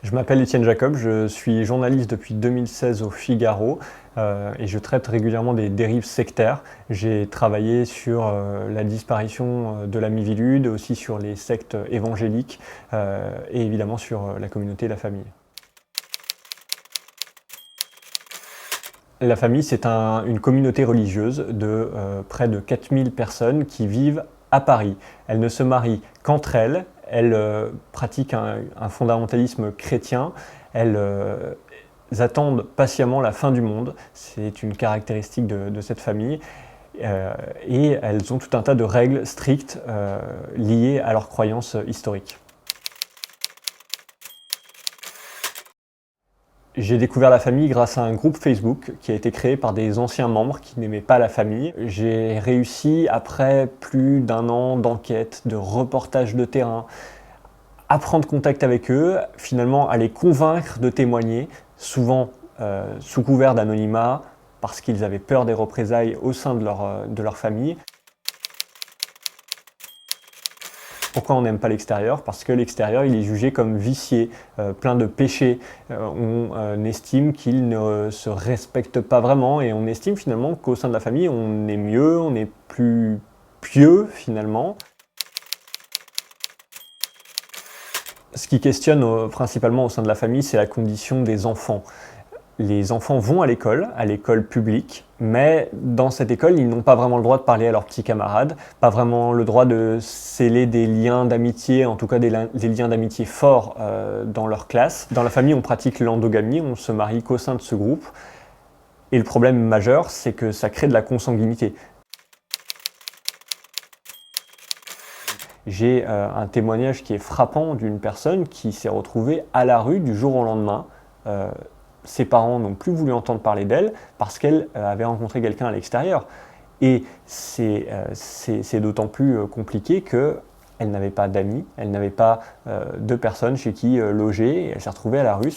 Je m'appelle Étienne Jacob, je suis journaliste depuis 2016 au Figaro et je traite régulièrement des dérives sectaires. J'ai travaillé sur la disparition de la Miviludes, aussi sur les sectes évangéliques et évidemment sur la communauté et la famille. La famille, c'est une communauté religieuse de près de 4000 personnes qui vivent à Paris. Elles ne se marient qu'entre elles, elles pratiquent un fondamentalisme chrétien, elles attendent patiemment la fin du monde, c'est une caractéristique de cette famille, et elles ont tout un tas de règles strictes liées à leurs croyances historiques. J'ai découvert la famille grâce à un groupe Facebook qui a été créé par des anciens membres qui n'aimaient pas la famille. J'ai réussi, après plus d'un an d'enquête, de reportage de terrain, à prendre contact avec eux, finalement à les convaincre de témoigner, souvent sous couvert d'anonymat, parce qu'ils avaient peur des représailles au sein de leur famille. Pourquoi on n'aime pas l'extérieur? Parce que l'extérieur, il est jugé comme vicié, plein de péchés. On estime qu'il ne se respecte pas vraiment et on estime finalement qu'au sein de la famille, on est mieux, on est plus pieux finalement. Ce qui questionne principalement au sein de la famille, c'est la condition des enfants. Les enfants vont à l'école publique, mais dans cette école, ils n'ont pas vraiment le droit de parler à leurs petits camarades, pas vraiment le droit de sceller des liens d'amitié, en tout cas des liens d'amitié forts dans leur classe. Dans la famille, on pratique l'endogamie, on se marie qu'au sein de ce groupe. Et le problème majeur, c'est que ça crée de la consanguinité. J'ai un témoignage qui est frappant d'une personne qui s'est retrouvée à la rue du jour au lendemain. Ses parents n'ont plus voulu entendre parler d'elle parce qu'elle avait rencontré quelqu'un à l'extérieur. Et c'est d'autant plus compliqué qu'elle n'avait pas d'amis, elle n'avait pas de personnes chez qui loger, et elle s'est retrouvée à la rue.